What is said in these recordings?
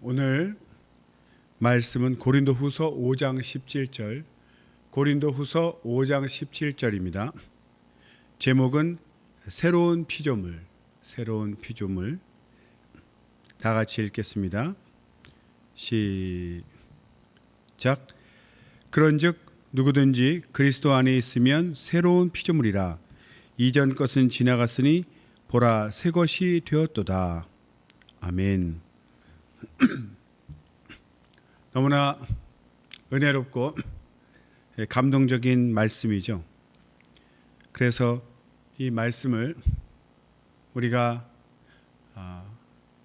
오늘 말씀은 고린도후서 5장 17절, 고린도후서 5장 17절입니다. 제목은 새로운 피조물, 새로운 피조물. 다 같이 읽겠습니다. 시작. 그런즉 누구든지 그리스도 안에 있으면 새로운 피조물이라. 이전 것은 지나갔으니 보라 새 것이 되었도다. 아멘. 너무나 은혜롭고 감동적인 말씀이죠. 그래서 이 말씀을 우리가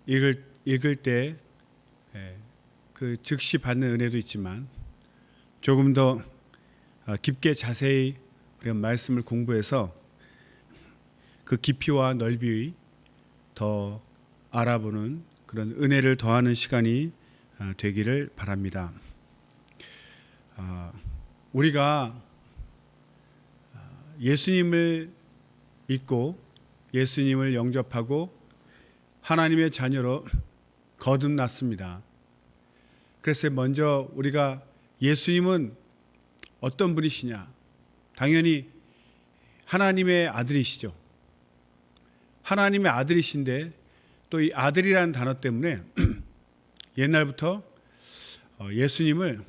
읽을 때 그 즉시 받는 은혜도 있지만 조금 더 깊게 자세히 우리가 말씀을 공부해서 그 깊이와 넓이 더 알아보는 그런 은혜를 더하는 시간이 되기를 바랍니다. 우리가 예수님을 믿고 예수님을 영접하고 하나님의 자녀로 거듭났습니다. 그래서 먼저 우리가 예수님은 어떤 분이시냐? 당연히 하나님의 아들이시죠. 하나님의 아들이신데 또 이 아들이라는 단어 때문에 옛날부터 예수님을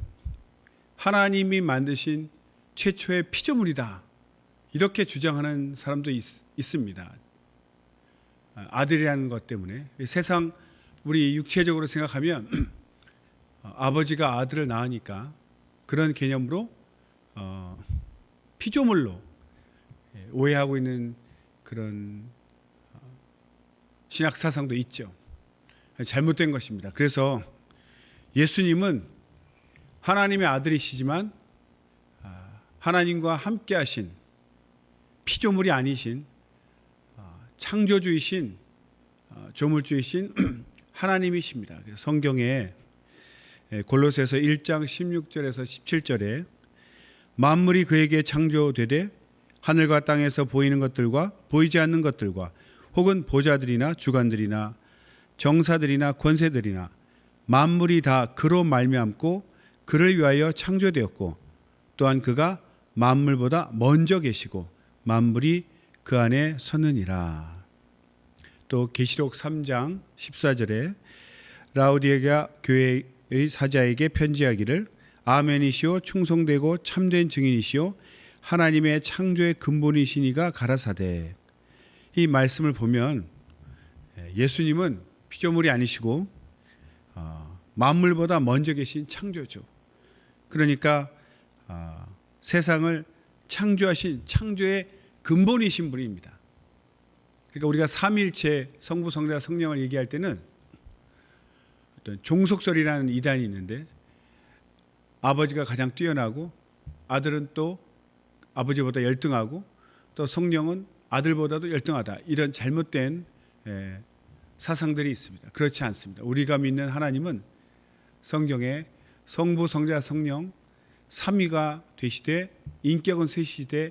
하나님이 만드신 최초의 피조물이다, 이렇게 주장하는 사람도 있습니다. 아들이라는 것 때문에 세상 우리 육체적으로 생각하면 아버지가 아들을 낳으니까 그런 개념으로 피조물로 오해하고 있는 그런 신학 사상도 있죠. 잘못된 것입니다. 그래서 예수님은 하나님의 아들이시지만 하나님과 함께 하신 피조물이 아니신 창조주이신 조물주이신 하나님이십니다. 성경에 골로새서 1장 16절에서 17절에 만물이 그에게 창조되되 하늘과 땅에서 보이는 것들과 보이지 않는 것들과 혹은 보좌들이나 주관들이나 정사들이나 권세들이나 만물이 다 그로 말미암고 그를 위하여 창조되었고 또한 그가 만물보다 먼저 계시고 만물이 그 안에 섰느니라. 또 계시록 3장 14절에 라우디게아 교회의 사자에게 편지하기를 아멘이시오 충성되고 참된 증인이시오 하나님의 창조의 근본이시니가 가라사대. 이 말씀을 보면 예수님은 피조물이 아니시고 만물보다 먼저 계신 창조주, 그러니까 세상을 창조하신 창조의 근본이신 분입니다. 그러니까 우리가 삼위일체 성부, 성자, 성령을 얘기할 때는 어떤 종속설이라는 이단이 있는데 아버지가 가장 뛰어나고 아들은 또 아버지보다 열등하고 또 성령은 아들보다도 열등하다, 이런 잘못된 사상들이 있습니다. 그렇지 않습니다. 우리가 믿는 하나님은 성경에 성부, 성자, 성령 삼위가 되시되 인격은 셋이되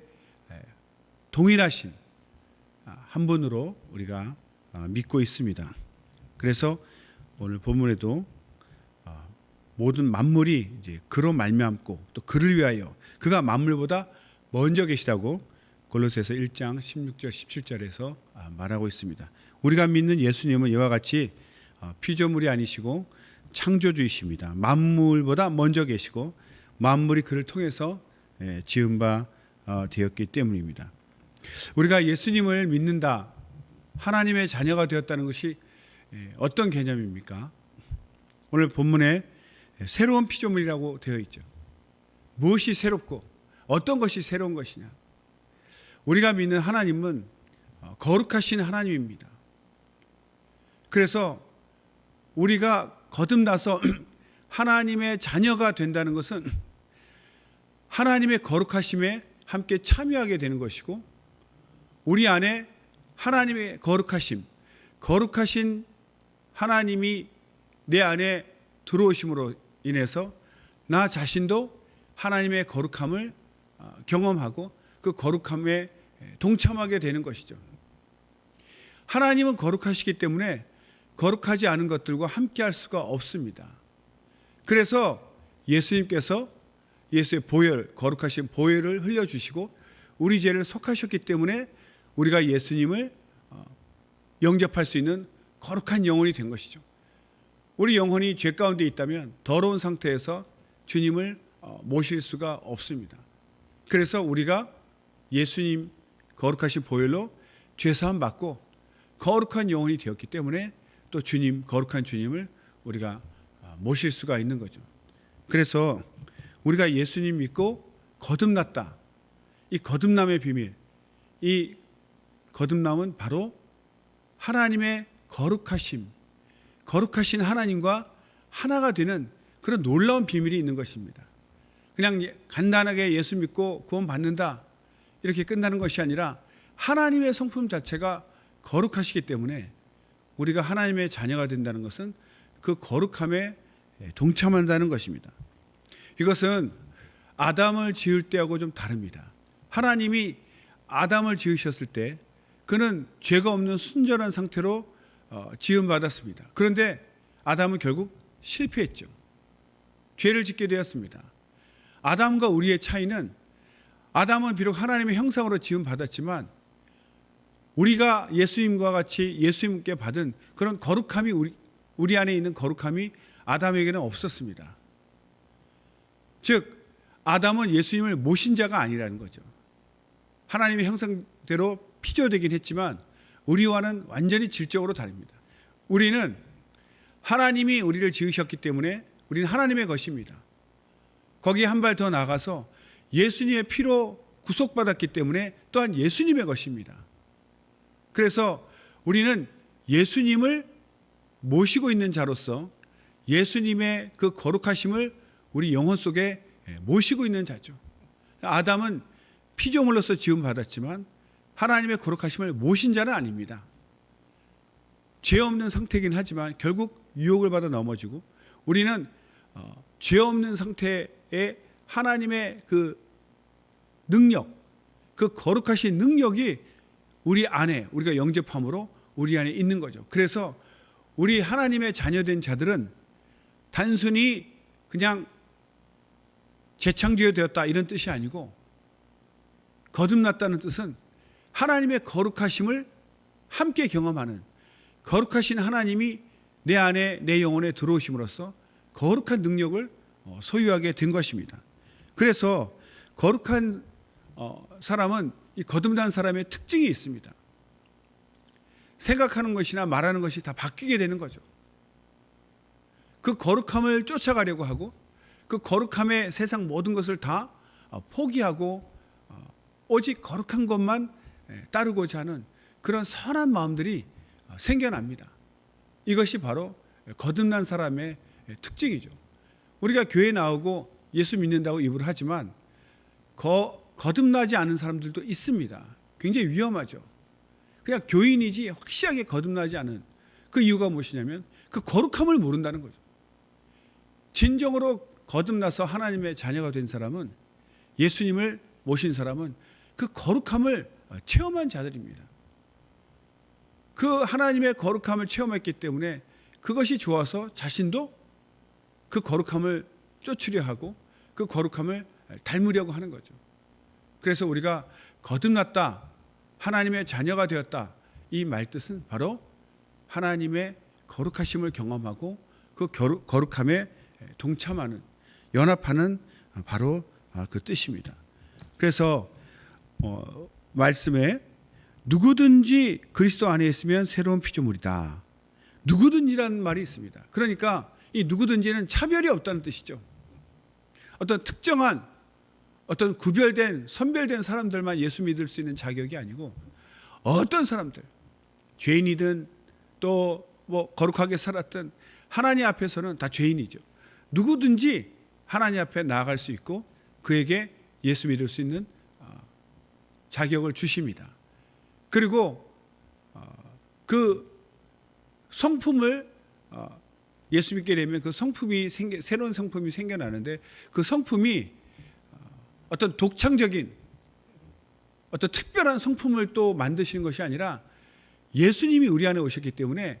동일하신 한 분으로 우리가 믿고 있습니다. 그래서 오늘 본문에도 모든 만물이 이제 그로 말미암고 또 그를 위하여 그가 만물보다 먼저 계시다고 골로새서 1장 16절 17절에서 말하고 있습니다. 우리가 믿는 예수님은 이와 같이 피조물이 아니시고 창조주이십니다. 만물보다 먼저 계시고 만물이 그를 통해서 지은 바 되었기 때문입니다. 우리가 예수님을 믿는다, 하나님의 자녀가 되었다는 것이 어떤 개념입니까? 오늘 본문에 새로운 피조물이라고 되어 있죠. 무엇이 새롭고 어떤 것이 새로운 것이냐? 우리가 믿는 하나님은 거룩하신 하나님입니다. 그래서 우리가 거듭나서 하나님의 자녀가 된다는 것은 하나님의 거룩하심에 함께 참여하게 되는 것이고, 우리 안에 하나님의 거룩하심, 거룩하신 하나님이 내 안에 들어오심으로 인해서 나 자신도 하나님의 거룩함을 경험하고 그 거룩함에 동참하게 되는 것이죠. 하나님은 거룩하시기 때문에 거룩하지 않은 것들과 함께할 수가 없습니다. 그래서 예수님께서 예수의 보혈, 거룩하신 보혈을 흘려주시고 우리 죄를 속하셨기 때문에 우리가 예수님을 영접할 수 있는 거룩한 영혼이 된 것이죠. 우리 영혼이 죄 가운데 있다면 더러운 상태에서 주님을 모실 수가 없습니다. 그래서 우리가 예수님 거룩하신 보혈로 죄사함 받고 거룩한 영혼이 되었기 때문에 또 주님, 거룩한 주님을 우리가 모실 수가 있는 거죠. 그래서 우리가 예수님 믿고 거듭났다. 이 거듭남의 비밀, 이 거듭남은 바로 하나님의 거룩하심, 거룩하신 하나님과 하나가 되는 그런 놀라운 비밀이 있는 것입니다. 그냥 간단하게 예수 믿고 구원 받는다 이렇게 끝나는 것이 아니라 하나님의 성품 자체가 거룩하시기 때문에 우리가 하나님의 자녀가 된다는 것은 그 거룩함에 동참한다는 것입니다. 이것은 아담을 지을 때하고 좀 다릅니다. 하나님이 아담을 지으셨을 때 그는 죄가 없는 순전한 상태로 지음받았습니다. 그런데 아담은 결국 실패했죠. 죄를 짓게 되었습니다. 아담과 우리의 차이는 아담은 비록 하나님의 형상으로 지음받았지만 우리가 예수님과 같이 예수님께 받은 그런 거룩함이 우리 안에 있는 거룩함이 아담에게는 없었습니다. 즉 아담은 예수님을 모신 자가 아니라는 거죠. 하나님의 형상대로 피조되긴 했지만 우리와는 완전히 질적으로 다릅니다. 우리는 하나님이 우리를 지으셨기 때문에 우리는 하나님의 것입니다. 거기에 한 발 더 나가서 예수님의 피로 구속받았기 때문에 또한 예수님의 것입니다. 그래서 우리는 예수님을 모시고 있는 자로서 예수님의 그 거룩하심을 우리 영혼 속에 모시고 있는 자죠. 아담은 피조물로서 지음받았지만 하나님의 거룩하심을 모신 자는 아닙니다. 죄 없는 상태이긴 하지만 결국 유혹을 받아 넘어지고 우리는 죄 없는 상태에 하나님의 그 능력, 그 거룩하신 능력이 우리 안에 우리가 영접함으로 우리 안에 있는 거죠. 그래서 우리 하나님의 자녀된 자들은 단순히 그냥 재창조되었다 이런 뜻이 아니고 거듭났다는 뜻은 하나님의 거룩하심을 함께 경험하는 거룩하신 하나님이 내 안에 내 영혼에 들어오심으로써 거룩한 능력을 소유하게 된 것입니다. 그래서 거룩한 사람은 이 거듭난 사람의 특징이 있습니다. 생각하는 것이나 말하는 것이 다 바뀌게 되는 거죠. 그 거룩함을 쫓아가려고 하고 그 거룩함에 세상 모든 것을 다 포기하고 오직 거룩한 것만 따르고자 하는 그런 선한 마음들이 생겨납니다. 이것이 바로 거듭난 사람의 특징이죠. 우리가 교회 나오고 예수 믿는다고 입을 하지만 거듭나지 않은 사람들도 있습니다. 굉장히 위험하죠. 그냥 교인이지 확실하게 거듭나지 않은 그 이유가 무엇이냐면 그 거룩함을 모른다는 거죠. 진정으로 거듭나서 하나님의 자녀가 된 사람은 예수님을 모신 사람은 그 거룩함을 체험한 자들입니다. 그 하나님의 거룩함을 체험했기 때문에 그것이 좋아서 자신도 그 거룩함을 쫓으려 하고 그 거룩함을 닮으려고 하는 거죠. 그래서 우리가 거듭났다, 하나님의 자녀가 되었다 이 말뜻은 바로 하나님의 거룩하심을 경험하고 그 거룩함에 동참하는, 연합하는 바로 그 뜻입니다. 그래서 말씀에 누구든지 그리스도 안에 있으면 새로운 피조물이다. 누구든지라는 말이 있습니다. 그러니까 이 누구든지는 차별이 없다는 뜻이죠. 어떤 특정한 어떤 구별된 선별된 사람들만 예수 믿을 수 있는 자격이 아니고 어떤 사람들, 죄인이든 또 뭐 거룩하게 살았든 하나님 앞에서는 다 죄인이죠. 누구든지 하나님 앞에 나아갈 수 있고 그에게 예수 믿을 수 있는 자격을 주십니다. 그리고 그 성품을 예수 믿게 되면 그 성품이 새로운 성품이 생겨나는데 그 성품이 어떤 독창적인 어떤 특별한 성품을 또 만드시는 것이 아니라 예수님이 우리 안에 오셨기 때문에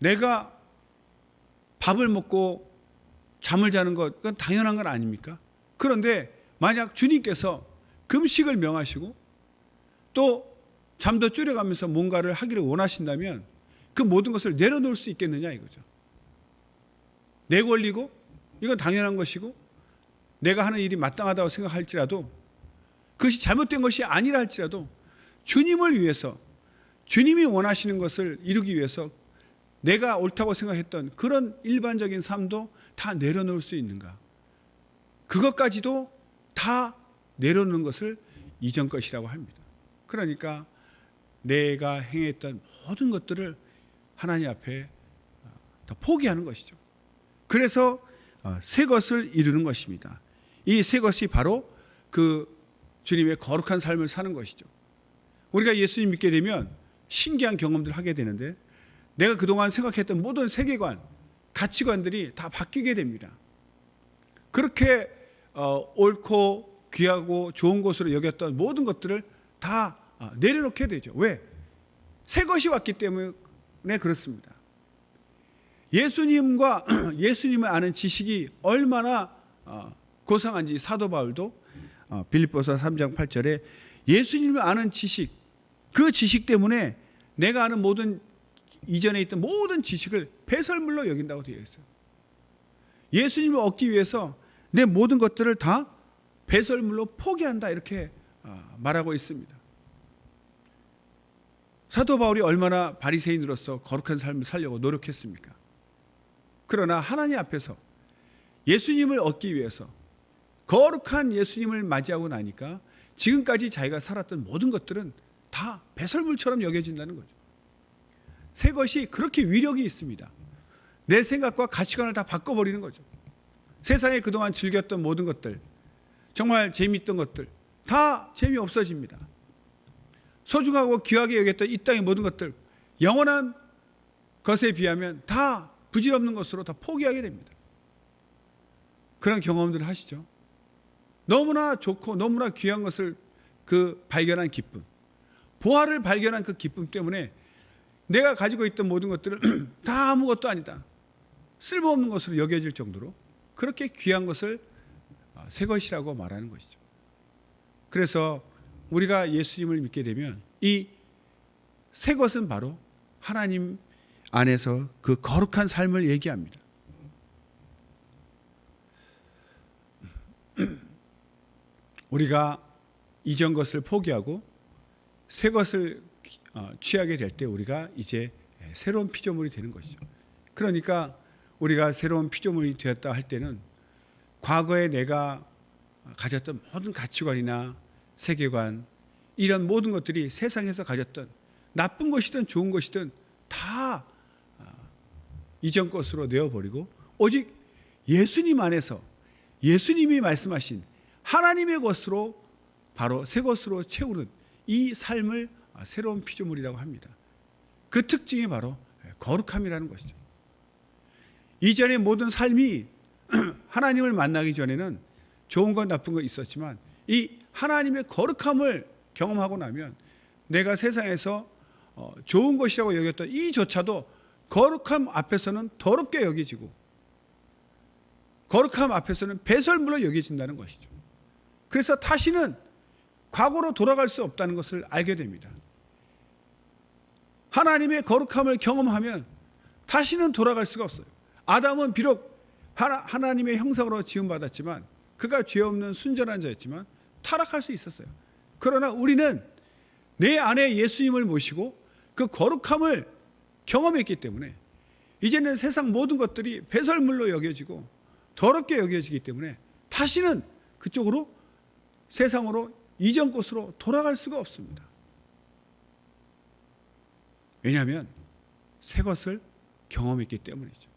내가 밥을 먹고 잠을 자는 것, 그건 당연한 건 아닙니까? 그런데 만약 주님께서 금식을 명하시고 또 잠도 줄여가면서 뭔가를 하기를 원하신다면 그 모든 것을 내려놓을 수 있겠느냐 이거죠. 내 권리고 이건 당연한 것이고 내가 하는 일이 마땅하다고 생각할지라도 그것이 잘못된 것이 아니라 할지라도 주님을 위해서 주님이 원하시는 것을 이루기 위해서 내가 옳다고 생각했던 그런 일반적인 삶도 다 내려놓을 수 있는가? 그것까지도 다 내려놓는 것을 이전 것이라고 합니다. 그러니까 내가 행했던 모든 것들을 하나님 앞에 다 포기하는 것이죠. 그래서 새 것을 이루는 것입니다. 이 새 것이 바로 그 주님의 거룩한 삶을 사는 것이죠. 우리가 예수님 믿게 되면 신기한 경험들을 하게 되는데 내가 그동안 생각했던 모든 세계관, 가치관들이 다 바뀌게 됩니다. 그렇게 옳고 귀하고 좋은 것으로 여겼던 모든 것들을 다 내려놓게 되죠. 왜? 새 것이 왔기 때문에 그렇습니다. 예수님을 아는 지식이 얼마나 고상한지 사도 바울도 빌립보서 3장 8절에 예수님을 아는 지식, 그 지식 때문에 내가 아는 모든 이전에 있던 모든 지식을 배설물로 여긴다고 되어 있어요. 예수님을 얻기 위해서 내 모든 것들을 다 배설물로 포기한다 이렇게 말하고 있습니다. 사도 바울이 얼마나 바리새인으로서 거룩한 삶을 살려고 노력했습니까? 그러나 하나님 앞에서 예수님을 얻기 위해서 거룩한 예수님을 맞이하고 나니까 지금까지 자기가 살았던 모든 것들은 다 배설물처럼 여겨진다는 거죠. 새 것이 그렇게 위력이 있습니다. 내 생각과 가치관을 다 바꿔버리는 거죠. 세상에 그동안 즐겼던 모든 것들, 정말 재미있던 것들 다 재미없어집니다. 소중하고 귀하게 여겼던 이 땅의 모든 것들, 영원한 것에 비하면 다 부질없는 것으로 다 포기하게 됩니다. 그런 경험들을 하시죠. 너무나 좋고 너무나 귀한 것을 발견한 기쁨, 보화를 발견한 그 기쁨 때문에 내가 가지고 있던 모든 것들을 다 아무것도 아니다, 쓸모없는 것으로 여겨질 정도로 그렇게 귀한 것을 새 것이라고 말하는 것이죠. 그래서 우리가 예수님을 믿게 되면 이 새 것은 바로 하나님 안에서 그 거룩한 삶을 얘기합니다. 우리가 이전 것을 포기하고 새 것을 취하게 될 때 우리가 이제 새로운 피조물이 되는 것이죠. 그러니까 우리가 새로운 피조물이 되었다 할 때는 과거에 내가 가졌던 모든 가치관이나 세계관, 이런 모든 것들이 세상에서 가졌던 나쁜 것이든 좋은 것이든 다 이전 것으로 내어버리고 오직 예수님 안에서 예수님이 말씀하신 하나님의 것으로 바로 새 것으로 채우는 이 삶을 새로운 피조물이라고 합니다. 그 특징이 바로 거룩함이라는 것이죠. 이전의 모든 삶이 하나님을 만나기 전에는 좋은 건 나쁜 건 있었지만 이 하나님의 거룩함을 경험하고 나면 내가 세상에서 좋은 것이라고 여겼던 이조차도 거룩함 앞에서는 더럽게 여겨지고 거룩함 앞에서는 배설물로 여겨진다는 것이죠. 그래서 다시는 과거로 돌아갈 수 없다는 것을 알게 됩니다. 하나님의 거룩함을 경험하면 다시는 돌아갈 수가 없어요. 아담은 비록 하나님의 형상으로 지음받았지만 그가 죄 없는 순전한 자였지만 타락할 수 있었어요. 그러나 우리는 내 안에 예수님을 모시고 그 거룩함을 경험했기 때문에 이제는 세상 모든 것들이 배설물로 여겨지고 더럽게 여겨지기 때문에 다시는 그쪽으로 세상으로 이전 곳으로 돌아갈 수가 없습니다. 왜냐하면 새 것을 경험했기 때문이죠.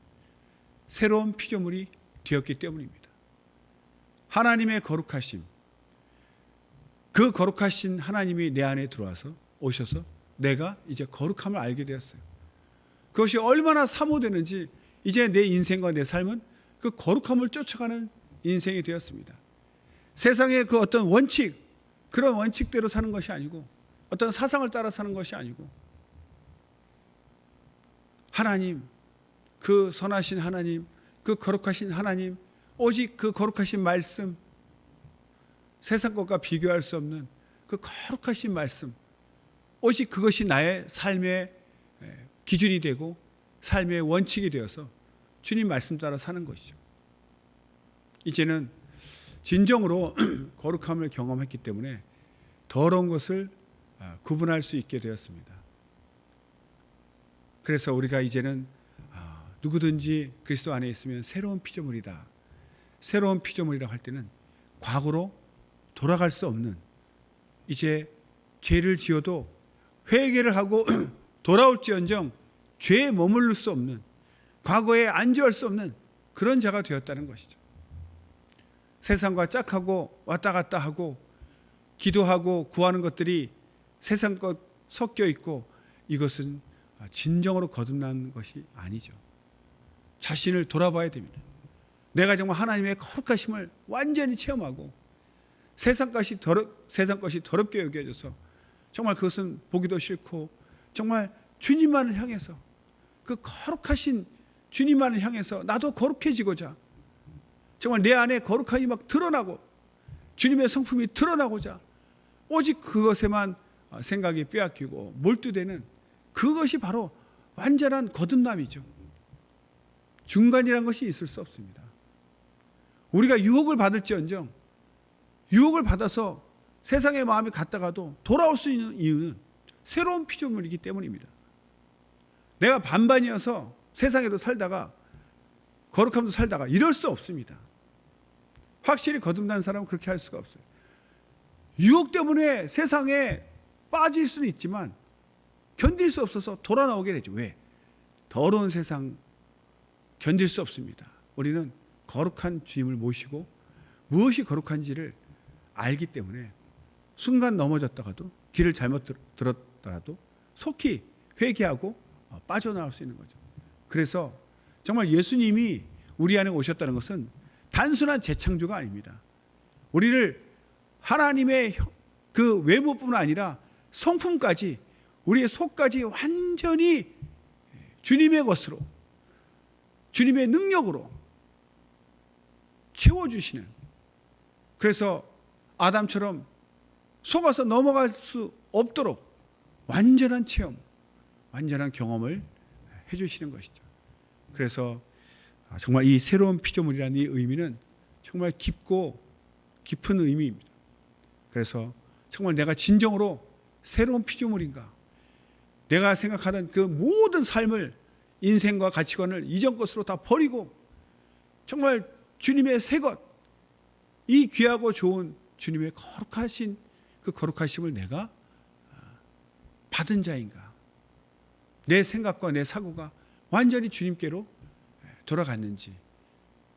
새로운 피조물이 되었기 때문입니다. 하나님의 거룩하심, 그 거룩하신 하나님이 내 안에 들어와서 오셔서 내가 이제 거룩함을 알게 되었어요. 그것이 얼마나 사모되는지 이제 내 인생과 내 삶은 그 거룩함을 쫓아가는 인생이 되었습니다. 세상의 그 어떤 원칙, 그런 원칙대로 사는 것이 아니고 어떤 사상을 따라 사는 것이 아니고 하나님, 그 선하신 하나님, 그 거룩하신 하나님, 오직 그 거룩하신 말씀, 세상 것과 비교할 수 없는 그 거룩하신 말씀, 오직 그것이 나의 삶의 기준이 되고 삶의 원칙이 되어서 주님 말씀 따라 사는 것이죠. 이제는 진정으로 거룩함을 경험했기 때문에 더러운 것을 구분할 수 있게 되었습니다. 그래서 우리가 이제는 누구든지 그리스도 안에 있으면 새로운 피조물이다. 새로운 피조물이라고 할 때는 과거로 돌아갈 수 없는, 이제 죄를 지어도 회개를 하고 돌아올지언정 죄에 머무를 수 없는, 과거에 안주할 수 없는 그런 자가 되었다는 것이죠. 세상과 짝하고 왔다 갔다 하고 기도하고 구하는 것들이 세상 것 섞여 있고, 이것은 진정으로 거듭난 것이 아니죠. 자신을 돌아봐야 됩니다. 내가 정말 하나님의 거룩하심을 완전히 체험하고 세상 것이 더럽게 여겨져서 정말 그것은 보기도 싫고, 정말 주님만을 향해서, 그 거룩하신 주님만을 향해서 나도 거룩해지고자, 정말 내 안에 거룩함이 막 드러나고 주님의 성품이 드러나고자 오직 그것에만 생각이 빼앗기고 몰두되는, 그것이 바로 완전한 거듭남이죠. 중간이라는 것이 있을 수 없습니다. 우리가 유혹을 받을지언정 유혹을 받아서 세상의 마음이 갔다가도 돌아올 수 있는 이유는 새로운 피조물이기 때문입니다. 내가 반반이어서 세상에도 살다가 거룩함도 살다가 이럴 수 없습니다. 확실히 거듭난 사람은 그렇게 할 수가 없어요. 유혹 때문에 세상에 빠질 수는 있지만 견딜 수 없어서 돌아 나오게 되죠. 왜? 더러운 세상 견딜 수 없습니다. 우리는 거룩한 주님을 모시고 무엇이 거룩한지를 알기 때문에 순간 넘어졌다가도, 길을 잘못 들었더라도 속히 회개하고 빠져나올 수 있는 거죠. 그래서 정말 예수님이 우리 안에 오셨다는 것은 단순한 재창조가 아닙니다. 우리를 하나님의 그 외모뿐만 아니라 성품까지, 우리의 속까지 완전히 주님의 것으로, 주님의 능력으로 채워주시는, 그래서 아담처럼 속아서 넘어갈 수 없도록 완전한 체험, 완전한 경험을 해주시는 것이죠. 그래서 정말 이 새로운 피조물이라는 이 의미는 정말 깊고 깊은 의미입니다. 그래서 정말 내가 진정으로 새로운 피조물인가, 내가 생각하던 그 모든 삶을, 인생과 가치관을 이전 것으로 다 버리고 정말 주님의 새 것, 이 귀하고 좋은 주님의 거룩하신 그 거룩하심을 내가 받은 자인가, 내 생각과 내 사고가 완전히 주님께로 돌아갔는지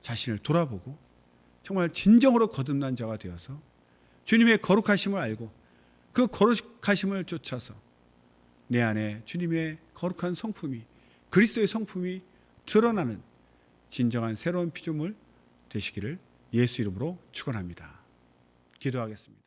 자신을 돌아보고 정말 진정으로 거듭난 자가 되어서 주님의 거룩하심을 알고 그 거룩하심을 쫓아서 내 안에 주님의 거룩한 성품이, 그리스도의 성품이 드러나는 진정한 새로운 피조물 되시기를 예수 이름으로 축원합니다. 기도하겠습니다.